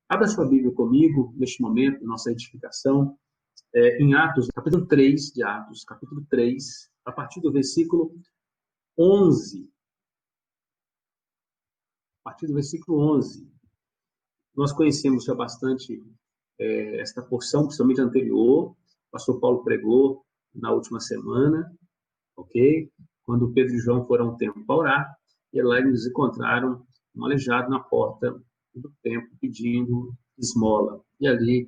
Abra sua Bíblia comigo, neste momento, nossa edificação, em Atos, capítulo 3 de Atos, capítulo 3, a partir do versículo 11. A partir do versículo 11. Nós conhecemos já bastante esta porção, principalmente anterior. O pastor Paulo pregou na última semana, ok? Quando Pedro e João foram um templo para orar, e lá eles encontraram um aleijado na porta do templo pedindo esmola. E ali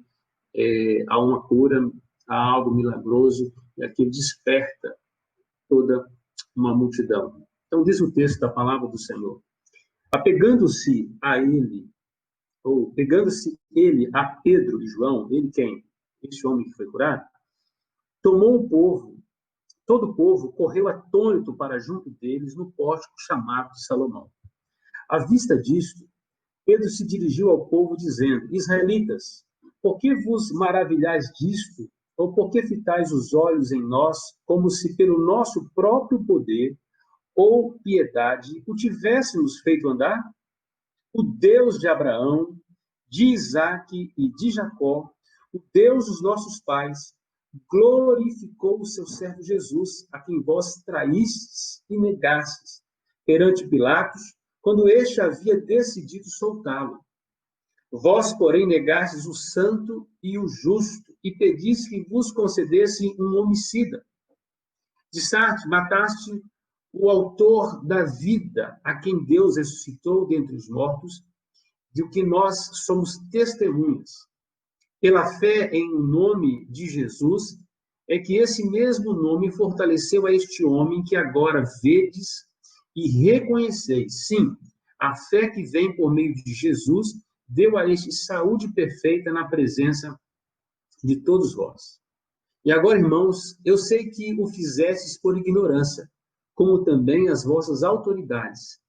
há uma cura, há algo milagroso, e aquilo desperta toda uma multidão. Então diz o texto da palavra do Senhor: apegando-se a ele, ou pegando-se ele a Pedro e João, ele quem? Este homem que foi curado, tomou o povo, todo o povo correu atônito para junto deles no pórtico chamado de Salomão. À vista disto, Pedro se dirigiu ao povo dizendo: Israelitas, por que vos maravilhais disto? Ou por que fitais os olhos em nós, como se pelo nosso próprio poder ou piedade o tivéssemos feito andar? O Deus de Abraão, de Isaque e de Jacó, o Deus dos nossos pais, glorificou o seu servo Jesus, a quem vós traístes e negastes perante Pilatos, quando este havia decidido soltá-lo. Vós, porém, negastes o santo e o justo, e pedis que vos concedesse um homicida. Dissarte, mataste o autor da vida, a quem Deus ressuscitou dentre os mortos, de que nós somos testemunhas. Pela fé em o nome de Jesus, é que esse mesmo nome fortaleceu a este homem que agora vedes e reconheceis. Sim, a fé que vem por meio de Jesus deu a este saúde perfeita na presença de todos vós. E agora, irmãos, eu sei que o fizestes por ignorância, como também as vossas autoridades.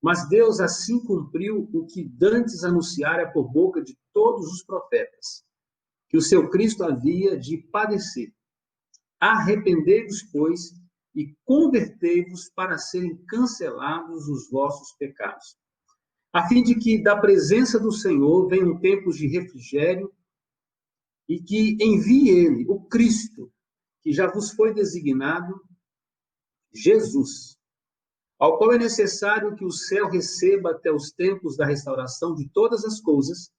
Mas Deus assim cumpriu o que dantes anunciara por boca de todos os profetas, que o seu Cristo havia de padecer. Arrependei-vos, pois, e convertei-vos para serem cancelados os vossos pecados, a fim de que da presença do Senhor venham tempos de refrigério e que envie ele, o Cristo, que já vos foi designado, Jesus, ao qual é necessário que o céu receba até os tempos da restauração de todas as coisas,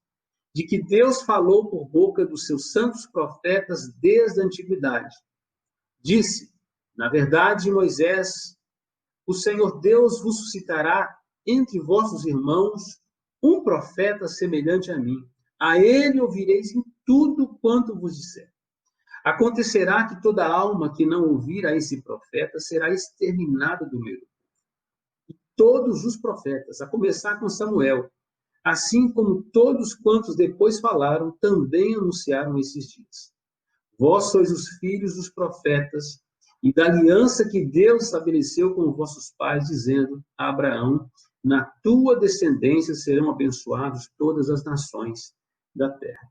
de que Deus falou por boca dos seus santos profetas desde a antiguidade. Disse, na verdade, Moisés, o Senhor Deus vos suscitará entre vossos irmãos um profeta semelhante a mim. A ele ouvireis em tudo quanto vos disser. Acontecerá que toda alma que não ouvir a esse profeta será exterminada do meio. E todos os profetas, a começar com Samuel, assim como todos quantos depois falaram, também anunciaram esses dias. Vós sois os filhos dos profetas e da aliança que Deus estabeleceu com vossos pais, dizendo a Abraão, na tua descendência serão abençoadas todas as nações da terra.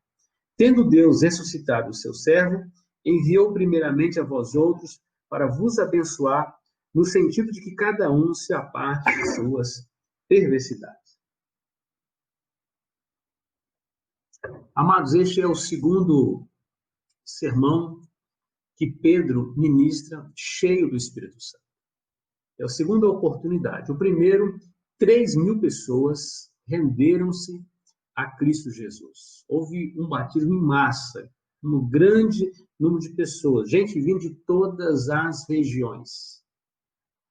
Tendo Deus ressuscitado o seu servo, enviou primeiramente a vós outros para vos abençoar, no sentido de que cada um se aparte de suas perversidades. Amados, este é o segundo sermão que Pedro ministra cheio do Espírito Santo. É a segunda oportunidade. O primeiro, 3.000 pessoas renderam-se a Cristo Jesus. Houve um batismo em massa, um grande número de pessoas, gente vindo de todas as regiões.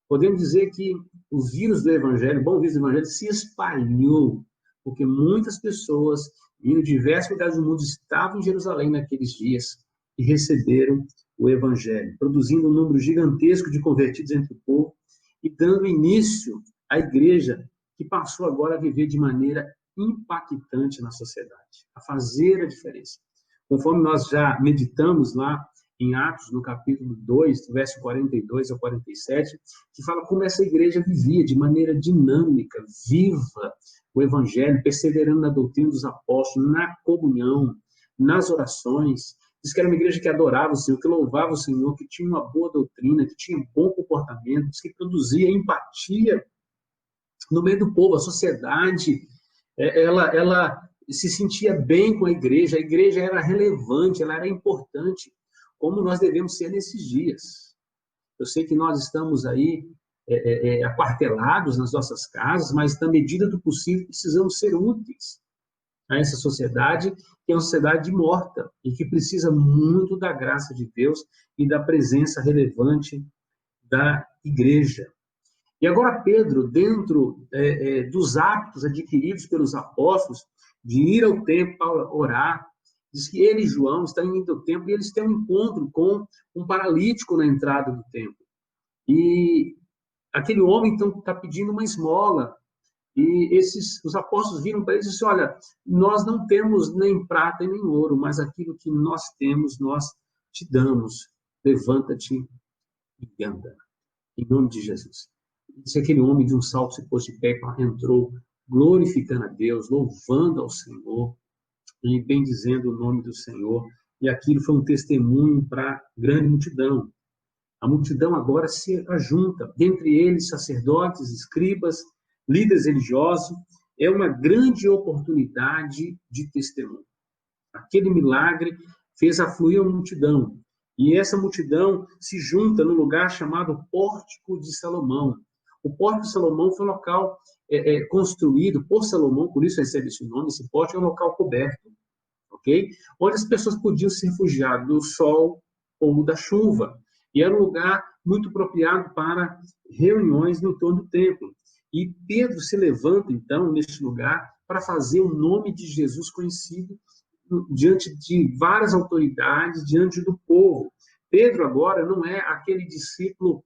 Podemos dizer que o vírus do Evangelho, o bom vírus do Evangelho, se espalhou, porque muitas pessoas, vindo de diversos lugares do mundo, estavam em Jerusalém naqueles dias e receberam o Evangelho, produzindo um número gigantesco de convertidos entre o povo e dando início à igreja, que passou agora a viver de maneira impactante na sociedade, a fazer a diferença. Conforme nós já meditamos lá em Atos, no capítulo 2, verso 42 ao 47, que fala como essa igreja vivia de maneira dinâmica, viva, o Evangelho, perseverando na doutrina dos apóstolos, na comunhão, nas orações. Diz que era uma igreja que adorava o Senhor, que louvava o Senhor, que tinha uma boa doutrina, que tinha bom comportamento, que produzia empatia no meio do povo. A sociedade, ela se sentia bem com a igreja era relevante, ela era importante, como nós devemos ser nesses dias. Eu sei que nós estamos aí aquartelados nas nossas casas, mas na medida do possível precisamos ser úteis a essa sociedade, que é uma sociedade morta e que precisa muito da graça de Deus e da presença relevante da igreja. E agora Pedro, dentro dos hábitos adquiridos pelos apóstolos, de ir ao templo para orar, diz que ele e João estão indo ao templo e eles têm um encontro com um paralítico na entrada do templo. E aquele homem, então, está pedindo uma esmola. E os apóstolos viram para ele e disseram, olha, nós não temos nem prata nem ouro, mas aquilo que nós temos, nós te damos. Levanta-te e anda. Em nome de Jesus. Disse aquele homem de um salto se pôs de pé, entrou glorificando a Deus, louvando ao Senhor e bendizendo o nome do Senhor. E aquilo foi um testemunho para a grande multidão. A multidão agora se ajunta, dentre eles sacerdotes, escribas, líderes religiosos. É uma grande oportunidade de testemunho. Aquele milagre fez afluir a multidão. E essa multidão se junta no lugar chamado Pórtico de Salomão. O Pórtico de Salomão foi um local construído por Salomão, por isso recebe esse nome. Esse pórtico é um local coberto, ok? Onde as pessoas podiam se refugiar do sol ou da chuva. E era um lugar muito apropriado para reuniões no torno do templo. E Pedro se levanta, então, neste lugar, para fazer o nome de Jesus conhecido diante de várias autoridades, diante do povo. Pedro agora não é aquele discípulo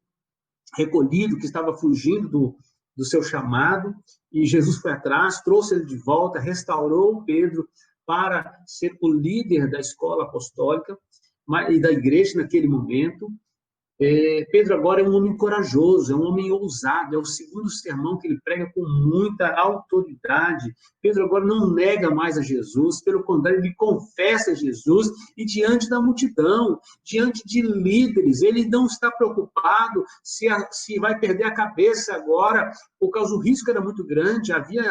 recolhido que estava fugindo do seu chamado, e Jesus foi atrás, trouxe ele de volta, restaurou Pedro para ser o líder da escola apostólica e da igreja naquele momento. Pedro agora é um homem corajoso, é um homem ousado, é o segundo sermão que ele prega com muita autoridade. Pedro agora não nega mais a Jesus, pelo contrário, ele confessa Jesus e diante da multidão, diante de líderes, ele não está preocupado se vai perder a cabeça agora, por causa do risco era muito grande, havia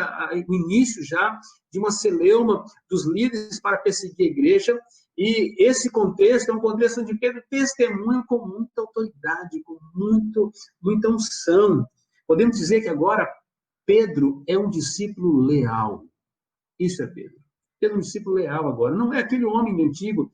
o início já de uma celeuma dos líderes para perseguir a igreja. E esse contexto é um contexto onde Pedro testemunha com muita autoridade, com muita unção. Podemos dizer que agora Pedro é um discípulo leal. Isso é Pedro. Pedro é um discípulo leal agora. Não é aquele homem antigo,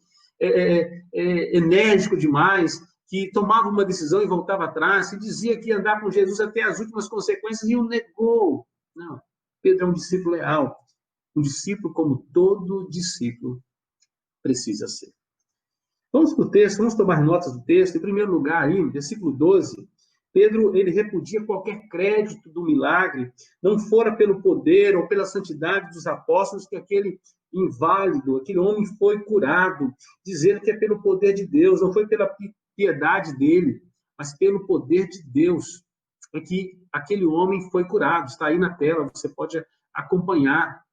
enérgico demais, que tomava uma decisão e voltava atrás, e dizia que ia andar com Jesus até as últimas consequências e o negou. Não. Pedro é um discípulo leal. Um discípulo como todo discípulo precisa ser. Vamos para o texto, vamos tomar notas do texto. Em primeiro lugar, aí, versículo 12, Pedro, ele repudia qualquer crédito do milagre, não fora pelo poder ou pela santidade dos apóstolos que aquele inválido, aquele homem foi curado, dizendo que é pelo poder de Deus, não foi pela piedade dele, mas pelo poder de Deus, é que aquele homem foi curado. Está aí na tela, você pode acompanhar.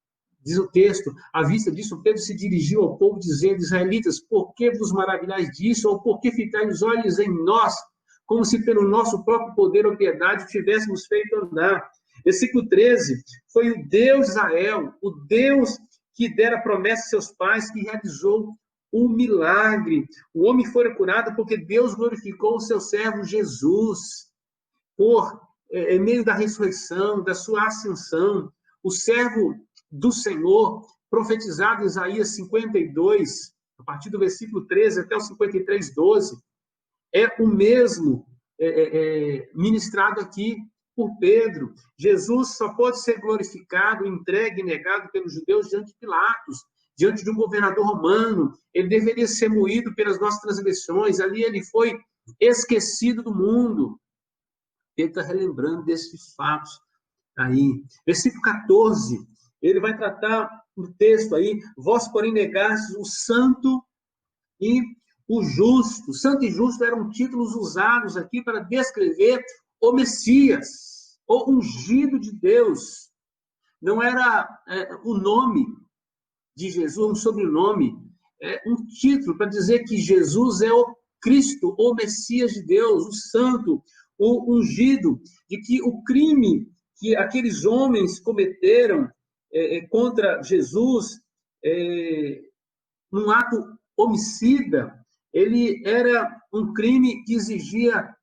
Diz o texto, à vista disso, Pedro se dirigiu ao povo, dizendo, israelitas, por que vos maravilhais disso, ou por que ficais os olhos em nós, como se pelo nosso próprio poder ou piedade tivéssemos feito andar. Versículo 13, foi o Deus de Israel, o Deus que dera promessa a seus pais, que realizou o milagre. O homem foi curado porque Deus glorificou o seu servo Jesus, por meio da ressurreição, da sua ascensão. O servo do Senhor, profetizado em Isaías 52, a partir do versículo 13 até o 53, 12, é o mesmo ministrado aqui por Pedro. Jesus só pode ser glorificado, entregue e negado pelos judeus diante de Pilatos, diante de um governador romano. Ele deveria ser moído pelas nossas transgressões. Ali ele foi esquecido do mundo. Ele está relembrando desses fatos aí. Versículo 14, ele vai tratar no texto aí, vós, porém, negastes o santo e o justo. Santo e justo eram títulos usados aqui para descrever o Messias, o ungido de Deus. Não era o nome de Jesus, um sobrenome, um título para dizer que Jesus é o Cristo, o Messias de Deus, o santo, o ungido, de que o crime que aqueles homens cometeram contra Jesus, num ato homicida, ele era um crime que exigia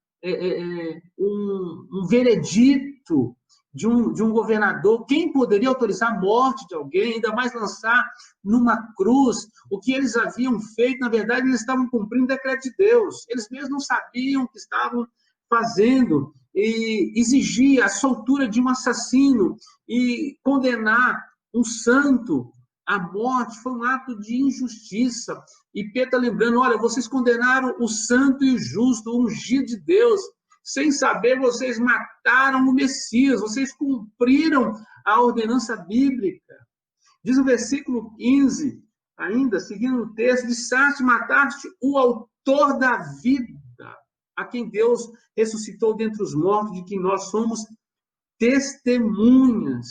um veredito de um governador. Quem poderia autorizar a morte de alguém, ainda mais lançar numa cruz? O que eles haviam feito, na verdade, eles estavam cumprindo o decreto de Deus. Eles mesmos não sabiam o que estavam fazendo, e exigia a soltura de um assassino e condenar um santo à morte foi um ato de injustiça. E Pedro está lembrando, olha, vocês condenaram o santo e o justo, o ungido de Deus. Sem saber, vocês mataram o Messias, vocês cumpriram a ordenança bíblica. Diz o versículo 15, ainda, seguindo o texto, disseste, mataste o autor da vida, a quem Deus ressuscitou dentre os mortos, de que nós somos testemunhas.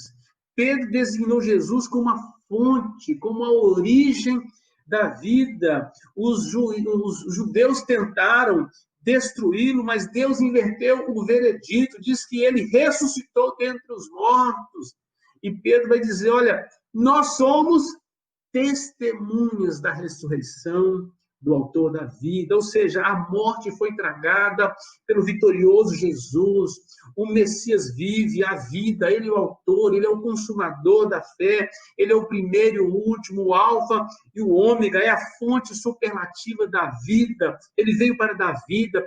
Pedro designou Jesus como a fonte, como a origem da vida. Os judeus tentaram destruí-lo, mas Deus inverteu o veredito, diz que ele ressuscitou dentre os mortos. E Pedro vai dizer, olha, nós somos testemunhas da ressurreição do autor da vida, ou seja, a morte foi tragada pelo vitorioso Jesus, o Messias vive, a vida, ele é o autor, ele é o consumador da fé, ele é o primeiro e o último, o alfa e o ômega, é a fonte superlativa da vida, ele veio para dar vida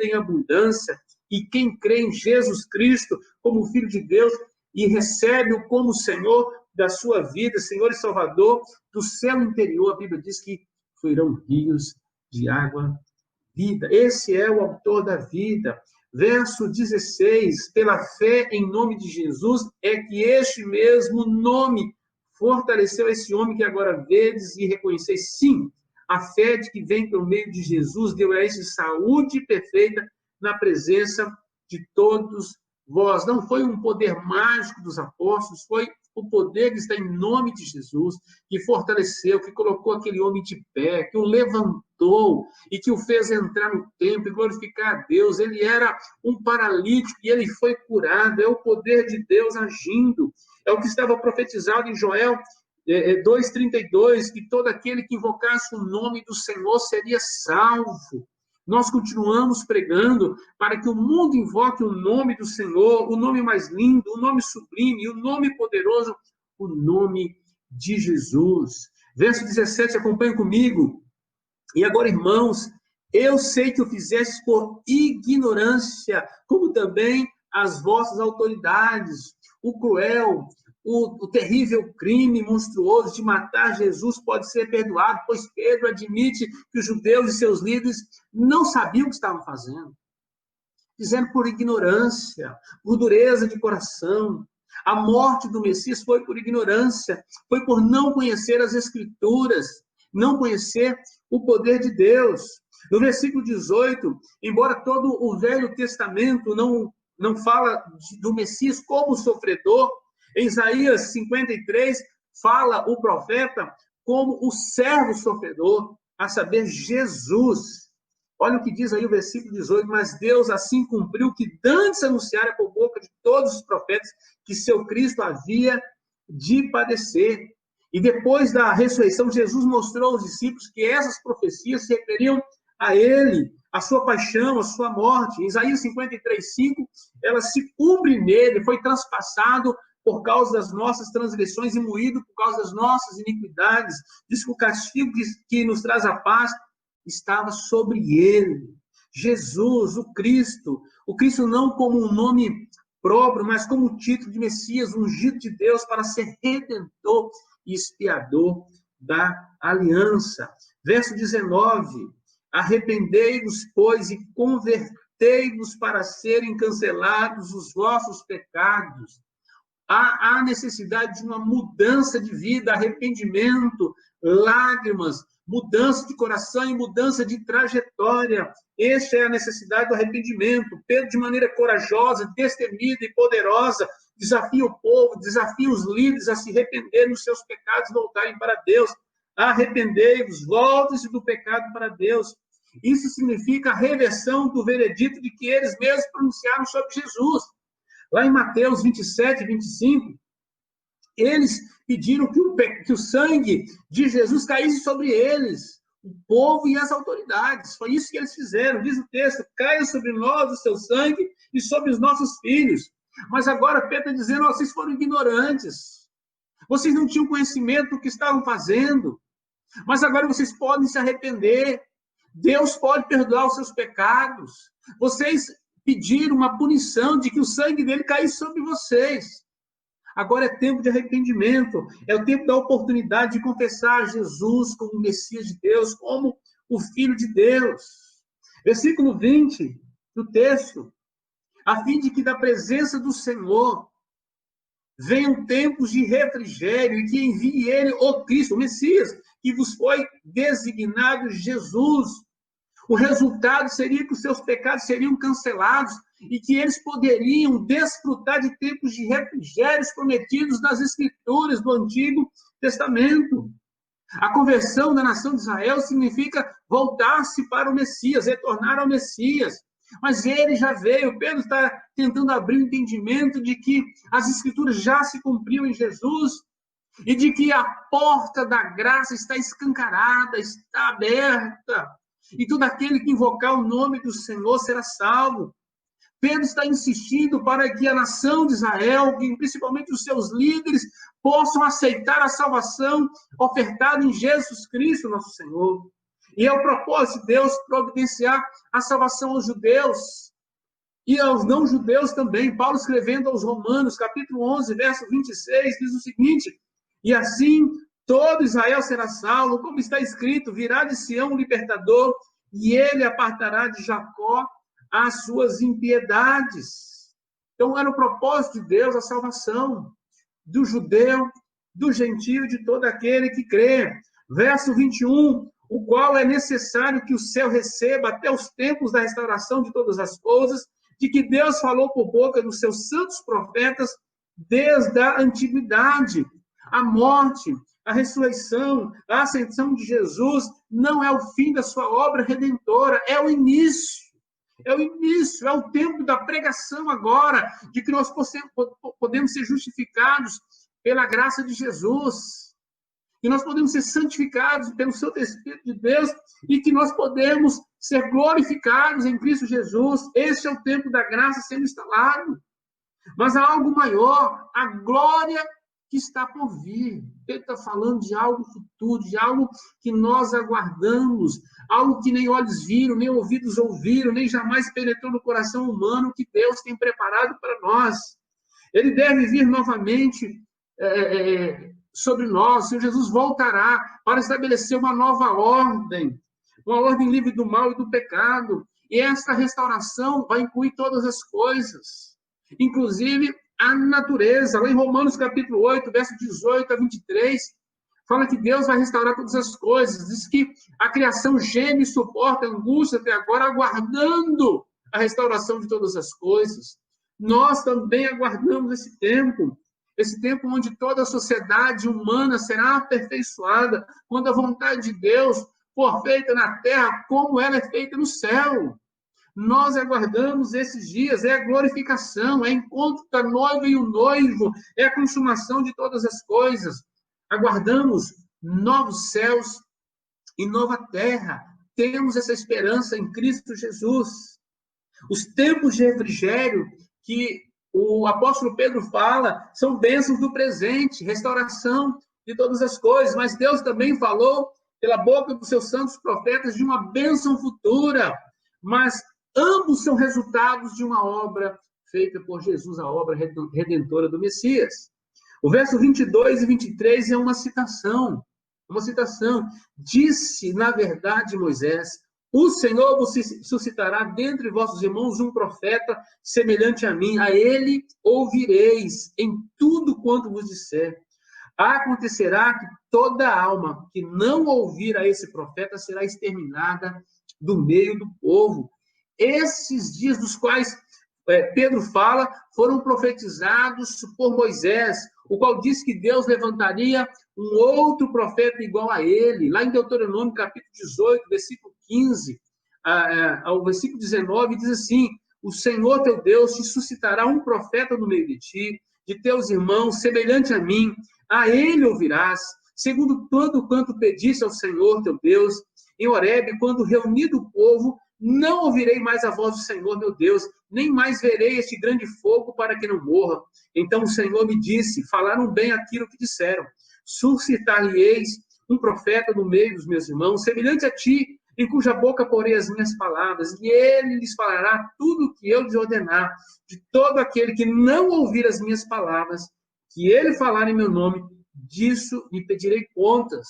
em abundância, e quem crê em Jesus Cristo como Filho de Deus e recebe-o como Senhor da sua vida, Senhor e Salvador, do céu interior, a Bíblia diz que fluirão rios de água vida. Esse é o autor da vida. Verso 16, pela fé em nome de Jesus, é que este mesmo nome fortaleceu esse homem que agora vedes e reconheceis. Sim, a fé de que vem pelo meio de Jesus deu a este saúde perfeita na presença de todos vós. Não foi um poder mágico dos apóstolos, foi o poder que está em nome de Jesus, que fortaleceu, que colocou aquele homem de pé, que o levantou e que o fez entrar no templo e glorificar a Deus. Ele era um paralítico e ele foi curado. É o poder de Deus agindo. É o que estava profetizado em Joel 2,32, que todo aquele que invocasse o nome do Senhor seria salvo. Nós continuamos pregando para que o mundo invoque o nome do Senhor, o nome mais lindo, o nome sublime, o nome poderoso, o nome de Jesus. Verso 17, acompanhe comigo. E agora, irmãos, eu sei que o fizestes por ignorância, como também as vossas autoridades. O cruel, o terrível crime monstruoso de matar Jesus pode ser perdoado, pois Pedro admite que os judeus e seus líderes não sabiam o que estavam fazendo. Dizendo por ignorância, por dureza de coração. A morte do Messias foi por ignorância, foi por não conhecer as Escrituras, não conhecer o poder de Deus. No versículo 18, embora todo o Velho Testamento não fala do Messias como sofredor, em Isaías 53, fala o profeta como o servo sofredor, a saber, Jesus. Olha o que diz aí o versículo 18, mas Deus assim cumpriu que dantes anunciara por boca de todos os profetas que seu Cristo havia de padecer. E depois da ressurreição, Jesus mostrou aos discípulos que essas profecias se referiam a ele, a sua paixão, a sua morte. Em Isaías 53:5, ela se cumpre nele, foi transpassado por causa das nossas transgressões e moído por causa das nossas iniquidades. Diz que o castigo que nos traz a paz estava sobre ele. Jesus, o Cristo não como um nome próprio, mas como o título de Messias, ungido de Deus para ser redentor e expiador da aliança. Verso 19, arrependei-vos, pois, e convertei-vos para serem cancelados os vossos pecados. Há necessidade de uma mudança de vida, arrependimento, lágrimas, mudança de coração e mudança de trajetória. Esta é a necessidade do arrependimento. Pedro, de maneira corajosa, destemida e poderosa, desafia o povo, desafia os líderes a se arrependerem dos seus pecados e voltarem para Deus. Arrependei-vos, voltem-se do pecado para Deus. Isso significa a reversão do veredito de que eles mesmos pronunciaram sobre Jesus. Lá em Mateus 27, 25, Eles pediram que o sangue de Jesus caísse sobre eles, o povo e as autoridades. Foi isso que eles fizeram. Diz o texto: caia sobre nós o seu sangue e sobre os nossos filhos. Mas agora Pedro está dizendo: vocês foram ignorantes. Vocês não tinham conhecimento do que estavam fazendo. Mas agora vocês podem se arrepender. Deus pode perdoar os seus pecados. Vocês pediram uma punição de que o sangue dele caísse sobre vocês. Agora é tempo de arrependimento, é o tempo da oportunidade de confessar Jesus como o Messias de Deus, como o Filho de Deus. Versículo 20 do texto: a fim de que da presença do Senhor venham tempos de refrigério e que envie ele, o Cristo, o Messias, que vos foi designado Jesus. O resultado seria que os seus pecados seriam cancelados e que eles poderiam desfrutar de tempos de refrigérios prometidos nas Escrituras do Antigo Testamento. A conversão da nação de Israel significa voltar-se para o Messias, retornar ao Messias. Mas ele já veio. Pedro está tentando abrir o entendimento de que as Escrituras já se cumpriram em Jesus e de que a porta da graça está escancarada, está aberta. E todo aquele que invocar o nome do Senhor será salvo. Pedro está insistindo para que a nação de Israel, principalmente os seus líderes, possam aceitar a salvação ofertada em Jesus Cristo, nosso Senhor. E é o propósito de Deus providenciar a salvação aos judeus e aos não-judeus também. Paulo, escrevendo aos Romanos, capítulo 11, verso 26, diz o seguinte: e assim todo Israel será salvo, como está escrito: virá de Sião um libertador, e ele apartará de Jacó as suas impiedades. Então, era o propósito de Deus a salvação do judeu, do gentio e de todo aquele que crê. Verso 21, o qual é necessário que o céu receba até os tempos da restauração de todas as coisas, de que Deus falou por boca dos seus santos profetas desde a antiguidade. A morte, a ressurreição, a ascensão de Jesus não é o fim da sua obra redentora, é o início. É o início, é o tempo da pregação agora, de que nós podemos ser justificados pela graça de Jesus, que nós podemos ser santificados pelo Santo Espírito de Deus e que nós podemos ser glorificados em Cristo Jesus. Este é o tempo da graça sendo instalado. Mas há algo maior, a glória que está por vir. Ele está falando de algo futuro, de algo que nós aguardamos, algo que nem olhos viram, nem ouvidos ouviram, nem jamais penetrou no coração humano, que Deus tem preparado para nós. Ele deve vir novamente sobre nós. O Senhor Jesus voltará para estabelecer uma nova ordem, uma ordem livre do mal e do pecado. E esta restauração vai incluir todas as coisas, inclusive a natureza. Lá em Romanos capítulo 8, verso 18 a 23, fala que Deus vai restaurar todas as coisas. Diz que a criação geme e suporta a angústia até agora, aguardando a restauração de todas as coisas. Nós também aguardamos esse tempo onde toda a sociedade humana será aperfeiçoada, quando a vontade de Deus for feita na terra como ela é feita no céu. Nós aguardamos esses dias, é a glorificação, é o encontro da noiva e o noivo, é a consumação de todas as coisas. Aguardamos novos céus e nova terra. Temos essa esperança em Cristo Jesus. Os tempos de refrigério que o apóstolo Pedro fala são bênçãos do presente, restauração de todas as coisas, mas Deus também falou pela boca dos seus santos profetas de uma bênção futura, mas ambos são resultados de uma obra feita por Jesus, a obra redentora do Messias. O verso 22 e 23 é uma citação. Disse, na verdade, Moisés: o Senhor vos suscitará dentre vossos irmãos um profeta semelhante a mim. A ele ouvireis em tudo quanto vos disser. Acontecerá que toda alma que não ouvir a esse profeta será exterminada do meio do povo. Esses dias dos quais Pedro fala foram profetizados por Moisés, o qual disse que Deus levantaria um outro profeta igual a ele. Lá em Deuteronômio, capítulo 18, versículo 15 ao versículo 19, diz assim: o Senhor teu Deus te suscitará um profeta no meio de ti, de teus irmãos, semelhante a mim, a ele ouvirás, segundo todo quanto pediste ao Senhor teu Deus, em Horebe, quando reunido o povo, não ouvirei mais a voz do Senhor, meu Deus, nem mais verei este grande fogo para que não morra. Então o Senhor me disse, falaram bem aquilo que disseram, suscitar-lhe-eis um profeta no meio dos meus irmãos, semelhante a ti, em cuja boca porei as minhas palavras, e ele lhes falará tudo o que eu lhes ordenar, de todo aquele que não ouvir as minhas palavras, que ele falar em meu nome, disso lhe pedirei contas,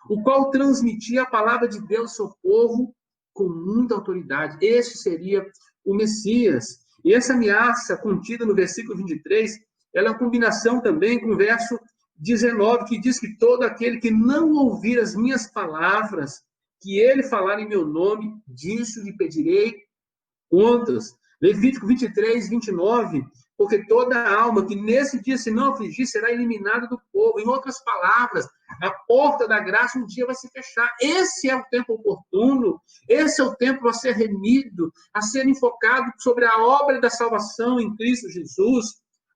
o qual transmitia a palavra de Deus ao seu povo com muita autoridade. Este seria o Messias. E essa ameaça contida no versículo 23, ela é uma combinação também com o verso 19, que diz que todo aquele que não ouvir as minhas palavras, que ele falar em meu nome, disso lhe pedirei contas. Levítico 23, 29, porque toda alma que nesse dia se não afligir será eliminada do povo. Em outras palavras, a porta da graça um dia vai se fechar. Esse é o tempo oportuno, esse é o tempo a ser remido, a ser enfocado sobre a obra da salvação em Cristo Jesus.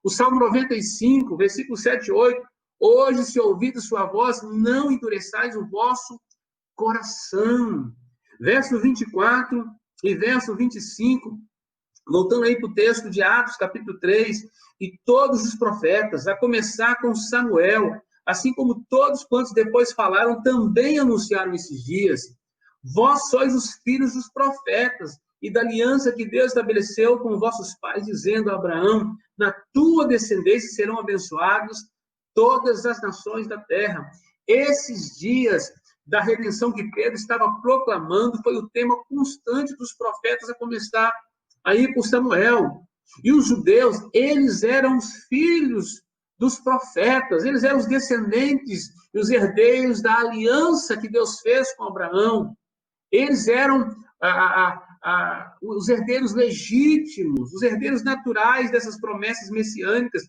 O Salmo 95, versículo 7 e 8, hoje, se ouvides sua voz, não endureçais o vosso coração. Verso 24 e verso 25, voltando aí para o texto de Atos, capítulo 3, e todos os profetas, a começar com Samuel, assim como todos quantos depois falaram, também anunciaram esses dias. Vós sois os filhos dos profetas, e da aliança que Deus estabeleceu com vossos pais, dizendo a Abraão, na tua descendência serão abençoados todas as nações da terra. Esses dias da redenção que Pedro estava proclamando foi o tema constante dos profetas, a começar aí por Samuel. E os judeus, eles eram os filhos dos profetas, eles eram os descendentes e os herdeiros da aliança que Deus fez com Abraão. Eles eram os herdeiros legítimos, os herdeiros naturais dessas promessas messiânicas.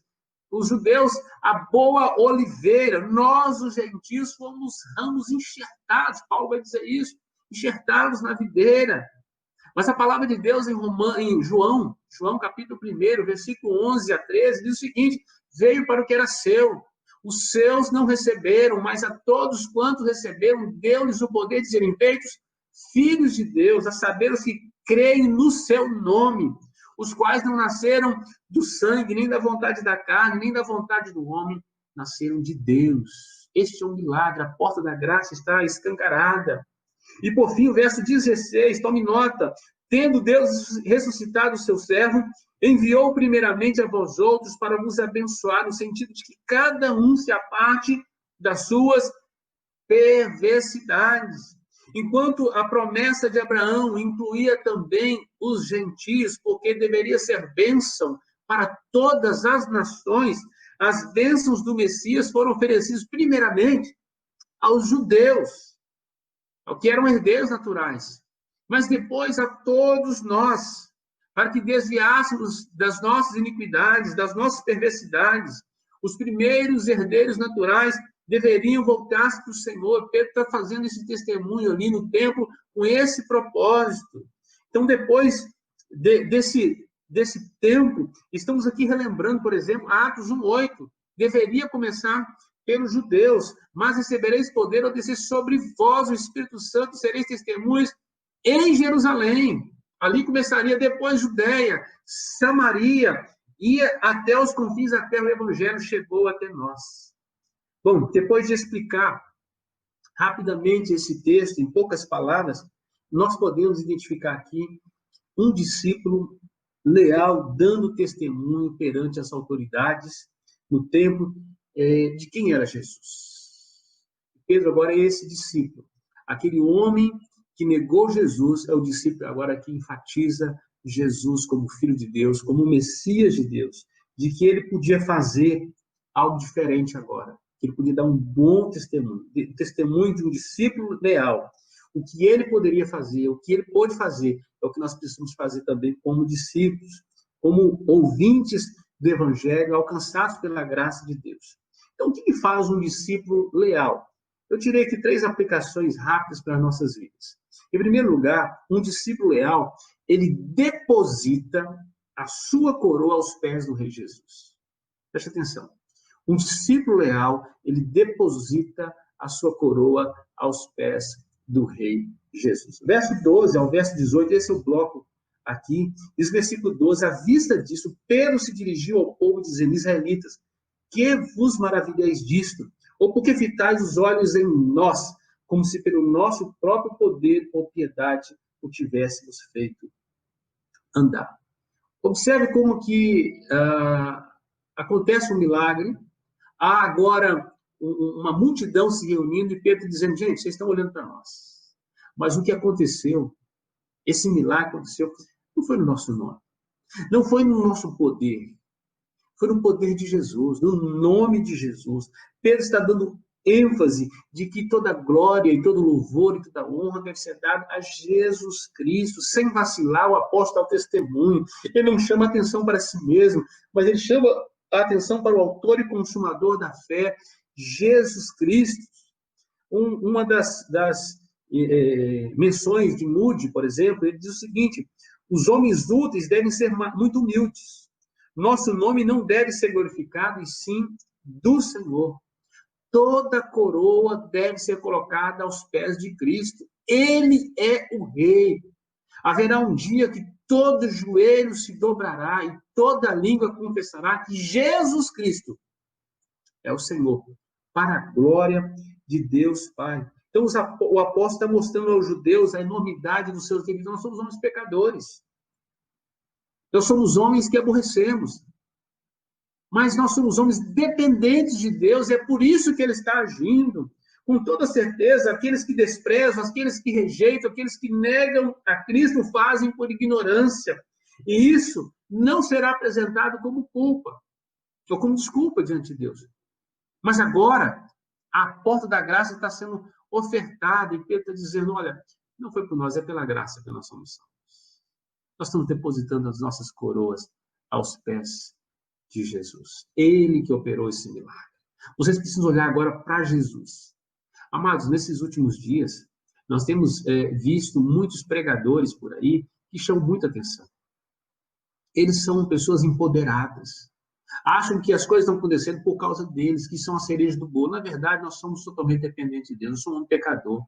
Os judeus, a boa oliveira, nós, os gentios, fomos ramos enxertados, Paulo vai dizer isso, enxertados na videira. Mas a palavra de Deus em João capítulo 1, versículo 11 a 13, diz o seguinte, veio para o que era seu, os seus não receberam, mas a todos quantos receberam, deu-lhes o poder de serem feitos filhos de Deus, a saber os que creem no seu nome, os quais não nasceram do sangue, nem da vontade da carne, nem da vontade do homem, nasceram de Deus. Este é um milagre, a porta da graça está escancarada. E por fim, o verso 16, tome nota, tendo Deus ressuscitado o seu servo, enviou primeiramente a vós outros para vos abençoar, no sentido de que cada um se aparte das suas perversidades. Enquanto a promessa de Abraão incluía também os gentios, porque deveria ser bênção para todas as nações, as bênçãos do Messias foram oferecidas primeiramente aos judeus, ao que eram herdeiros naturais, mas depois a todos nós, para que desviássemos das nossas iniquidades, das nossas perversidades. Os primeiros herdeiros naturais deveriam voltar-se para o Senhor. Pedro está fazendo esse testemunho ali no templo com esse propósito. Então, depois desse tempo, estamos aqui relembrando, por exemplo, Atos 1:8. Deveria começar pelos judeus, mas recebereis poder ao descer sobre vós o Espírito Santo, sereis testemunhas em Jerusalém. Ali começaria depois Judeia, Samaria, ia até os confins da terra, o evangelho chegou até nós. Bom, depois de explicar rapidamente esse texto, em poucas palavras, nós podemos identificar aqui um discípulo leal, dando testemunho perante as autoridades no tempo de quem era Jesus. Pedro agora é esse discípulo. Aquele homem que negou Jesus é o discípulo agora que enfatiza Jesus como Filho de Deus, como Messias de Deus, de que ele podia fazer algo diferente agora, que ele podia dar um bom testemunho, testemunho de um discípulo leal. O que ele poderia fazer, o que ele pôde fazer, é o que nós precisamos fazer também como discípulos, como ouvintes do Evangelho, alcançados pela graça de Deus. Então, o que faz um discípulo leal? Eu tirei aqui 3 aplicações rápidas para as nossas vidas. Em primeiro lugar, um discípulo leal, ele deposita a sua coroa aos pés do Rei Jesus. Preste atenção. Um discípulo leal, ele deposita a sua coroa aos pés do Rei Jesus. Verso 12 ao verso 18, esse é o bloco aqui. Diz versículo 12, à vista disso, Pedro se dirigiu ao povo dizendo, israelitas, que vos maravilhais disto? Ou porque fitais os olhos em nós, como se pelo nosso próprio poder ou piedade o tivéssemos feito andar. Observe como que acontece um milagre. Há agora uma multidão se reunindo e Pedro dizendo, gente, vocês estão olhando para nós. Mas o que aconteceu, esse milagre aconteceu, não foi no nosso nome. Não foi no nosso poder. Foi no poder de Jesus, no nome de Jesus. Pedro está dando ênfase de que toda glória e todo louvor e toda honra deve ser dada a Jesus Cristo, sem vacilar, o apóstolo ao testemunho. Ele não chama atenção para si mesmo, mas ele chama a atenção para o autor e consumador da fé, Jesus Cristo. Uma das menções de Moody, por exemplo, ele diz o seguinte, os homens úteis devem ser muito humildes. Nosso nome não deve ser glorificado, e sim do Senhor. Toda coroa deve ser colocada aos pés de Cristo. Ele é o Rei. Haverá um dia que todo joelho se dobrará e toda língua confessará que Jesus Cristo é o Senhor, para a glória de Deus Pai. Então, o apóstolo está mostrando aos judeus a enormidade dos seus delitos. Nós somos homens pecadores. Nós somos homens que aborrecemos. Mas nós somos homens dependentes de Deus, é por isso que ele está agindo. Com toda certeza, aqueles que desprezam, aqueles que rejeitam, aqueles que negam a Cristo, fazem por ignorância. E isso não será apresentado como culpa, ou como desculpa diante de Deus. Mas agora, a porta da graça está sendo ofertada, e Pedro está dizendo, olha, não foi por nós, é pela graça que nós somos salvos. Nós estamos depositando as nossas coroas aos pés de Jesus. Ele que operou esse milagre. Vocês precisam olhar agora para Jesus. Amados, nesses últimos dias, nós temos visto muitos pregadores por aí que chamam muita atenção. Eles são pessoas empoderadas. Acham que as coisas estão acontecendo por causa deles, que são a cereja do bolo. Na verdade, nós somos totalmente dependentes de Deus. Nós somos um pecador.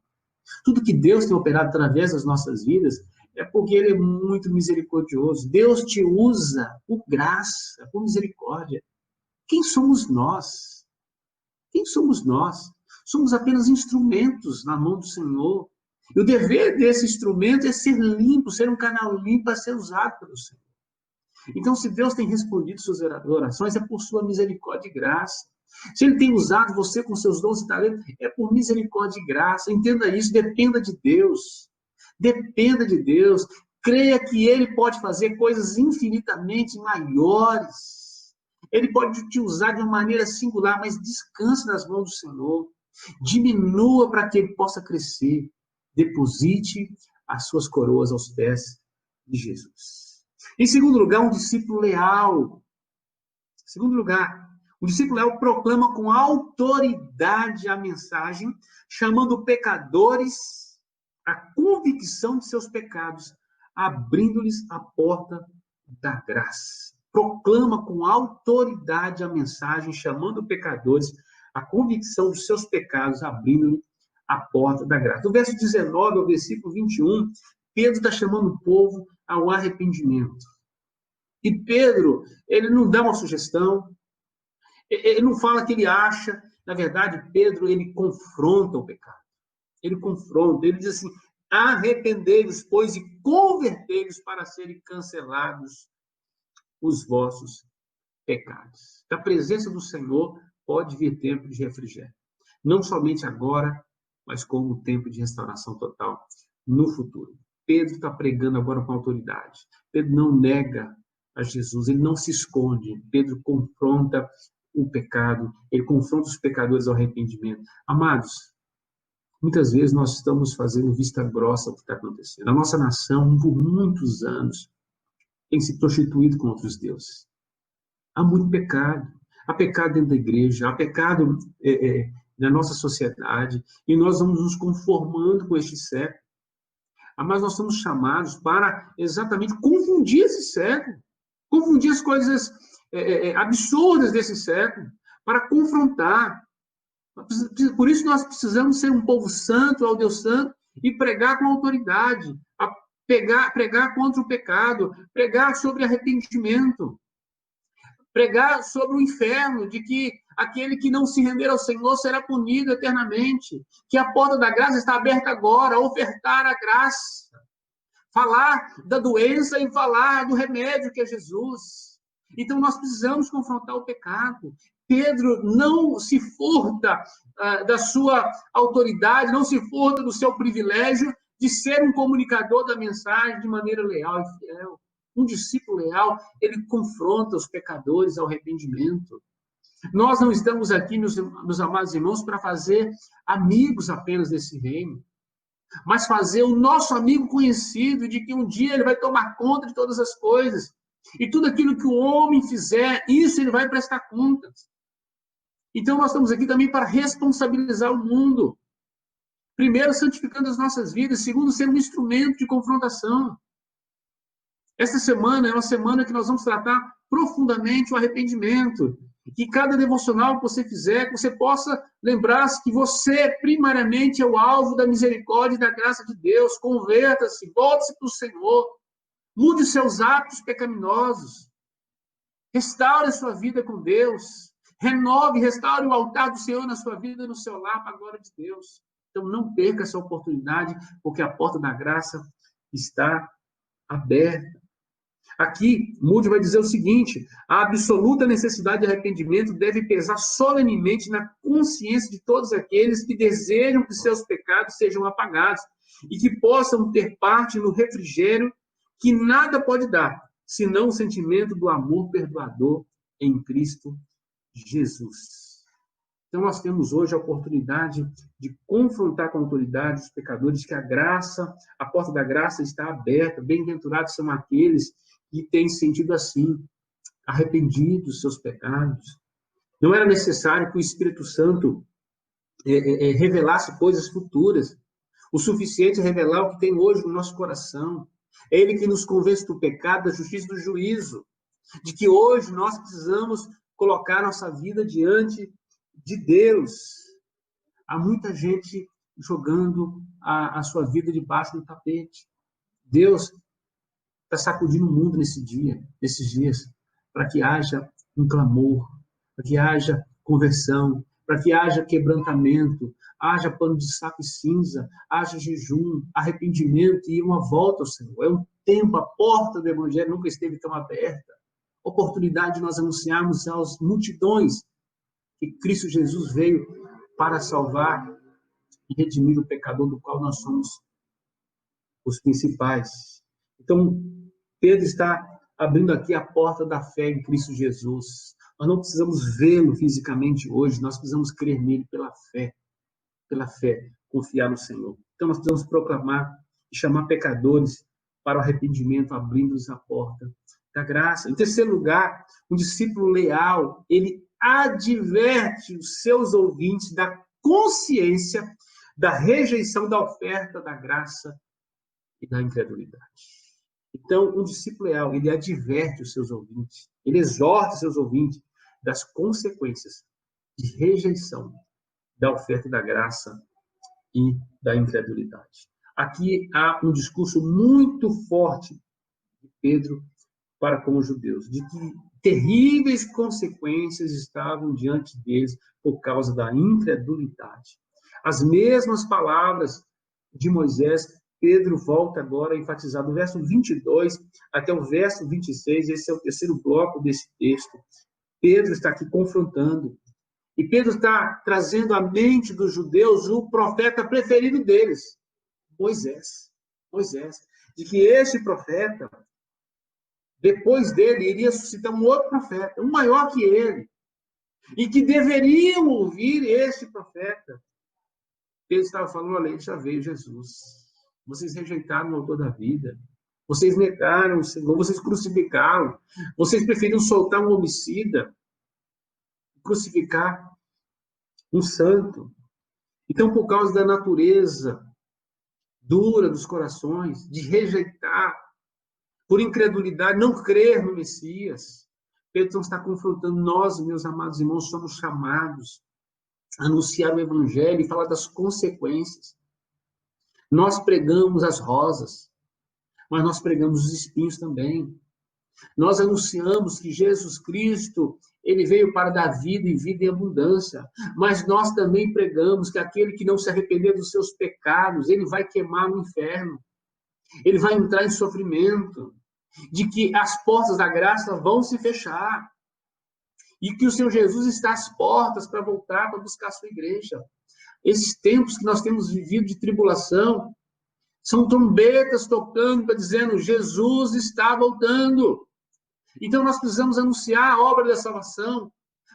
Tudo que Deus tem operado através das nossas vidas é porque Ele é muito misericordioso. Deus te usa por graça, por misericórdia. Quem somos nós? Quem somos nós? Somos apenas instrumentos na mão do Senhor. E o dever desse instrumento é ser limpo, ser um canal limpo a ser usado pelo Senhor. Então, se Deus tem respondido suas orações, é por sua misericórdia e graça. Se Ele tem usado você com seus dons e talentos, é por misericórdia e graça. Entenda isso, dependa de Deus. Dependa de Deus. Creia que Ele pode fazer coisas infinitamente maiores. Ele pode te usar de uma maneira singular, mas descanse nas mãos do Senhor. Diminua para que Ele possa crescer. Deposite as suas coroas aos pés de Jesus. Em segundo lugar, um discípulo leal. Em segundo lugar, o discípulo leal proclama com autoridade a mensagem, chamando pecadores à convicção de seus pecados, abrindo-lhes a porta da graça. Proclama com autoridade a mensagem, chamando pecadores à convicção dos seus pecados, abrindo-lhes a porta da graça. Do verso 19 ao versículo 21, Pedro está chamando o povo ao arrependimento. E Pedro, ele não dá uma sugestão, ele não fala que ele acha. Na verdade, Pedro, ele confronta o pecado. Ele confronta, ele diz assim, arrependei-vos, pois, e convertei-vos para serem cancelados os vossos pecados. Da presença do Senhor pode vir tempo de refrigério. Não somente agora, mas como tempo de restauração total no futuro. Pedro está pregando agora com autoridade. Pedro não nega a Jesus, ele não se esconde. Pedro confronta o pecado, ele confronta os pecadores ao arrependimento. Amados, muitas vezes nós estamos fazendo vista grossa ao que está acontecendo. A nossa nação, por muitos anos, tem se prostituído com outros deuses. Há muito pecado. Há pecado dentro da igreja, há pecado na nossa sociedade, e nós vamos nos conformando com este século. Mas nós somos chamados para exatamente confundir esse século, confundir as coisas absurdas desse século, para confrontar. Por isso nós precisamos ser um povo santo ao Deus santo e pregar com autoridade, pregar contra o pecado, pregar sobre arrependimento, pregar sobre o inferno, de que aquele que não se render ao Senhor será punido eternamente, que a porta da graça está aberta agora, ofertar a graça, falar da doença e falar do remédio que é Jesus. Então nós precisamos confrontar o pecado. Pedro não se furta da sua autoridade, não se furta do seu privilégio de ser um comunicador da mensagem de maneira leal e fiel. Um discípulo leal, ele confronta os pecadores ao arrependimento. Nós não estamos aqui, meus amados irmãos, para fazer amigos apenas desse reino, mas fazer o nosso amigo conhecido, de que um dia ele vai tomar conta de todas as coisas. E tudo aquilo que o homem fizer, isso ele vai prestar contas. Então, nós estamos aqui também para responsabilizar o mundo. Primeiro, santificando as nossas vidas. Segundo, ser um instrumento de confrontação. Esta semana é uma semana que nós vamos tratar profundamente o arrependimento. Que cada devocional que você fizer, que você possa lembrar-se que você, primariamente, é o alvo da misericórdia e da graça de Deus. Converta-se, volte-se para o Senhor. Mude seus hábitos pecaminosos. Restaure a sua vida com Deus. Renove, restaure o altar do Senhor na sua vida e no seu lar, para a glória de Deus. Então, não perca essa oportunidade, porque a porta da graça está aberta. Aqui, Moody vai dizer o seguinte: a absoluta necessidade de arrependimento deve pesar solenemente na consciência de todos aqueles que desejam que seus pecados sejam apagados e que possam ter parte no refrigério que nada pode dar, senão o sentimento do amor perdoador em Cristo Jesus. Então, nós temos hoje a oportunidade de confrontar com a autoridade os pecadores, que a graça, a porta da graça está aberta. Bem-aventurados são aqueles que têm sentido assim, arrependidos dos seus pecados. Não era necessário que o Espírito Santo revelasse coisas futuras. O suficiente é revelar o que tem hoje no nosso coração. É Ele que nos convence do pecado, da justiça e do juízo. De que hoje nós precisamos colocar nossa vida diante de Deus. Há muita gente jogando a sua vida debaixo do tapete. Deus está sacudindo o mundo nesses dias, para que haja um clamor, para que haja conversão, para que haja quebrantamento, haja pano de saco e cinza, haja jejum, arrependimento e uma volta ao Senhor. É um tempo, a porta do Evangelho nunca esteve tão aberta. Oportunidade de nós anunciarmos às multidões que Cristo Jesus veio para salvar e redimir o pecador, do qual nós somos os principais. Então, Pedro está abrindo aqui a porta da fé em Cristo Jesus. Nós não precisamos vê-lo fisicamente hoje, nós precisamos crer nele pela fé, confiar no Senhor. Então, nós precisamos proclamar e chamar pecadores para o arrependimento, abrindo-lhes a porta da graça. Em terceiro lugar, um discípulo leal, ele adverte os seus ouvintes da consciência da rejeição da oferta da graça e da incredulidade. Então, um discípulo leal, ele adverte os seus ouvintes, ele exorta os seus ouvintes das consequências de rejeição da oferta da graça e da incredulidade. Aqui há um discurso muito forte de Pedro para com os judeus, de que terríveis consequências estavam diante deles por causa da incredulidade. As mesmas palavras de Moisés, Pedro volta agora a enfatizar do verso 22 até o verso 26, esse é o terceiro bloco desse texto. Pedro está aqui confrontando, e Pedro está trazendo à mente dos judeus o profeta preferido deles, Moisés, de que este profeta, depois dele, iria suscitar um outro profeta, um maior que ele, e que deveriam ouvir este profeta. Ele estava falando, olha, já veio Jesus. Vocês rejeitaram o autor da vida. Vocês negaram o Senhor, vocês crucificaram. Vocês preferiram soltar um homicida, crucificar um santo. Então, por causa da natureza dura dos corações, de rejeitar, por incredulidade, não crer no Messias, Pedro não está confrontando nós, meus amados irmãos, somos chamados a anunciar o evangelho e falar das consequências. Nós pregamos as rosas, mas nós pregamos os espinhos também. Nós anunciamos que Jesus Cristo, ele veio para dar vida e vida em abundância. Mas nós também pregamos que aquele que não se arrepender dos seus pecados, ele vai queimar no inferno. Ele vai entrar em sofrimento. De que as portas da graça vão se fechar. E que o Senhor Jesus está às portas para voltar, para buscar a sua igreja. Esses tempos que nós temos vivido de tribulação, são trombetas tocando, dizendo, Jesus está voltando. Então, nós precisamos anunciar a obra da salvação,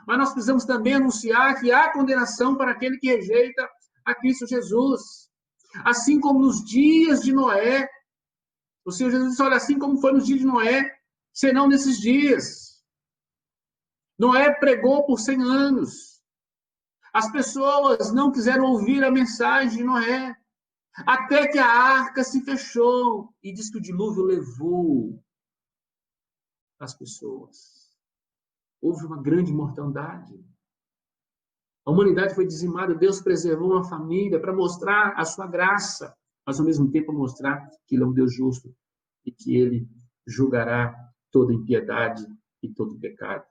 mas nós precisamos também anunciar que há condenação para aquele que rejeita a Cristo Jesus. Assim como nos dias de Noé, o Senhor Jesus disse, olha, assim como foi nos dias de Noé, serão nesses dias. Noé pregou por 100 anos. As pessoas não quiseram ouvir a mensagem de Noé, até que a arca se fechou, e diz que o dilúvio levou as pessoas. Houve uma grande mortandade. A humanidade foi dizimada, Deus preservou uma família para mostrar a sua graça, mas ao mesmo tempo mostrar que Ele é um Deus justo e que Ele julgará toda impiedade e todo pecado.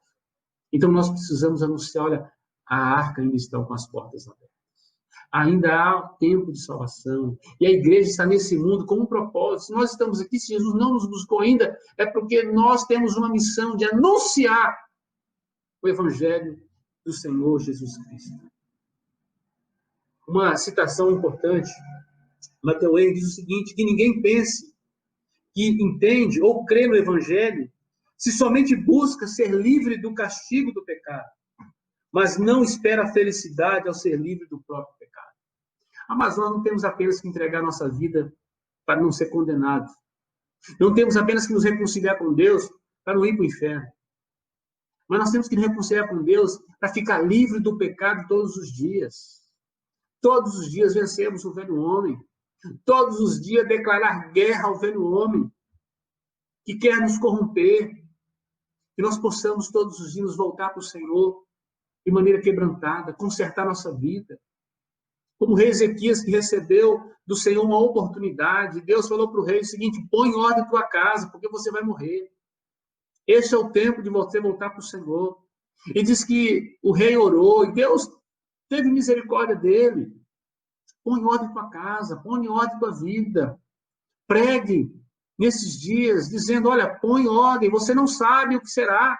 Então nós precisamos anunciar, olha, a arca ainda está com as portas abertas. Ainda há tempo de salvação. E a igreja está nesse mundo com um propósito. Se nós estamos aqui, se Jesus não nos buscou ainda, é porque nós temos uma missão de anunciar o evangelho do Senhor Jesus Cristo. Uma citação importante, Matthew Henry diz o seguinte, que ninguém pense que entende ou crê no evangelho se somente busca ser livre do castigo do pecado, mas não espera a felicidade ao ser livre do próprio pecado. Mas nós não temos apenas que entregar nossa vida para não ser condenado. Não temos apenas que nos reconciliar com Deus para não ir para o inferno. Mas nós temos que nos reconciliar com Deus para ficar livre do pecado todos os dias. Todos os dias vencemos o velho homem. Todos os dias declarar guerra ao velho homem que quer nos corromper. Que nós possamos todos os dias voltar para o Senhor de maneira quebrantada, consertar nossa vida. Como o rei Ezequias, que recebeu do Senhor uma oportunidade, Deus falou para o rei o seguinte, põe em ordem a tua casa, porque você vai morrer. Este é o tempo de você voltar para o Senhor. E diz que o rei orou, e Deus teve misericórdia dele. Põe em ordem a tua casa, põe em ordem a tua vida. Pregue nesses dias, dizendo, olha, põe em ordem, você não sabe o que será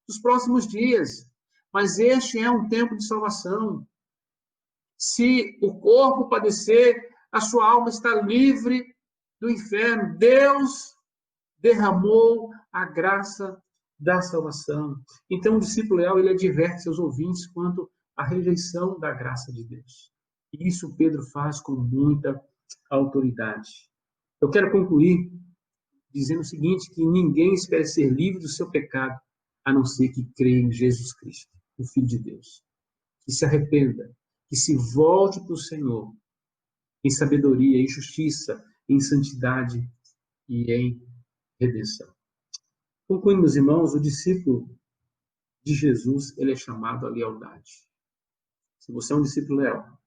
nos próximos dias, mas este é um tempo de salvação. Se o corpo padecer, a sua alma está livre do inferno. Deus derramou a graça da salvação. Então, o discípulo leal, ele adverte seus ouvintes quanto à rejeição da graça de Deus. E isso Pedro faz com muita autoridade. Eu quero concluir dizendo o seguinte, que ninguém espera ser livre do seu pecado, a não ser que creia em Jesus Cristo, o Filho de Deus. Que se arrependa, que se volte para o Senhor em sabedoria, em justiça, em santidade e em redenção. Concluindo, meus irmãos, o discípulo de Jesus, ele é chamado à lealdade. Se você é um discípulo leal,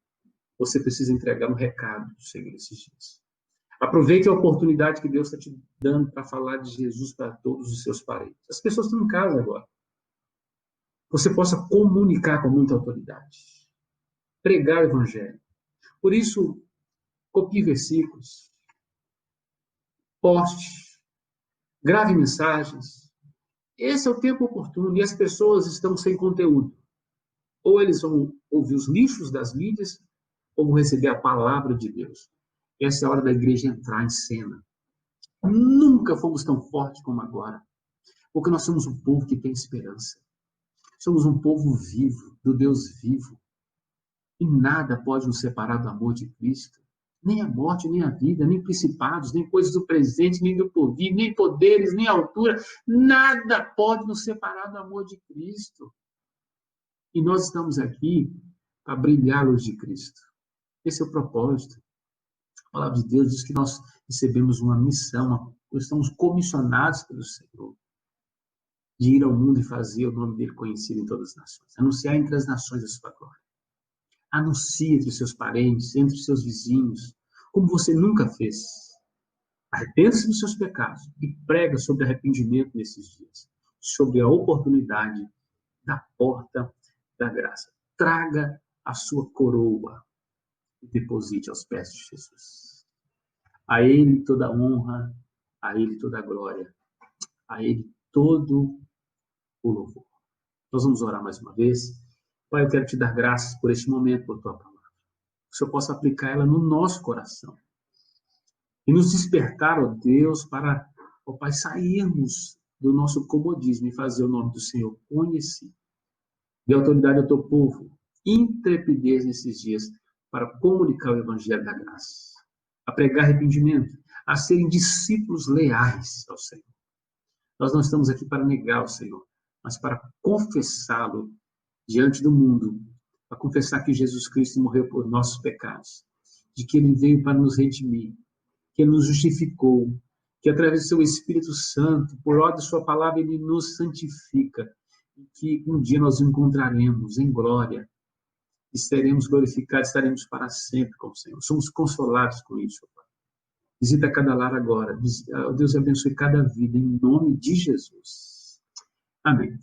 você precisa entregar um recado do Senhor esses dias. Aproveite a oportunidade que Deus está te dando para falar de Jesus para todos os seus parentes. As pessoas estão em casa agora. Você possa comunicar com muita autoridade. Pregar o evangelho. Por isso, copie versículos. Poste. Grave mensagens. Esse é o tempo oportuno e as pessoas estão sem conteúdo. Ou eles vão ouvir os lixos das mídias, ou vão receber a palavra de Deus. Essa é a hora da igreja entrar em cena. Nunca fomos tão fortes como agora, porque nós somos um povo que tem esperança. Somos um povo vivo, do Deus vivo. E nada pode nos separar do amor de Cristo. Nem a morte, nem a vida, nem principados, nem coisas do presente, nem do porvir, nem poderes, nem altura. Nada pode nos separar do amor de Cristo. E nós estamos aqui para brilhar a luz de Cristo. Esse é o propósito. A palavra de Deus diz que nós recebemos uma missão, estamos comissionados pelo Senhor. de ir ao mundo e fazer o nome dele conhecido em todas as nações. Anunciar entre as nações a sua glória. Anuncie entre os seus parentes, entre os seus vizinhos, como você nunca fez. Arrependa-se dos seus pecados e prega sobre arrependimento nesses dias, sobre a oportunidade da porta da graça. Traga a sua coroa e deposite aos pés de Jesus. A Ele toda a honra, a Ele toda a glória, a Ele todo o louvor. Nós vamos orar mais uma vez. Pai, eu quero te dar graças por este momento, por tua palavra. Que o Senhor possa aplicar ela no nosso coração. E nos despertar, ó Deus, para, ó Pai, sairmos do nosso comodismo e fazer o nome do Senhor conhecido. Dê autoridade ao teu povo, intrepidez nesses dias, para comunicar o evangelho da graça, a pregar arrependimento, a serem discípulos leais ao Senhor. Nós não estamos aqui para negar o Senhor, mas para confessá-lo diante do mundo, para confessar que Jesus Cristo morreu por nossos pecados, de que Ele veio para nos redimir, que Ele nos justificou, que através do seu Espírito Santo, por ordem de sua palavra, Ele nos santifica, e que um dia nós o encontraremos em glória, e seremos glorificados, estaremos para sempre com o Senhor. Somos consolados com isso, Pai. Visita cada lar agora. Deus abençoe cada vida, em nome de Jesus. Amém.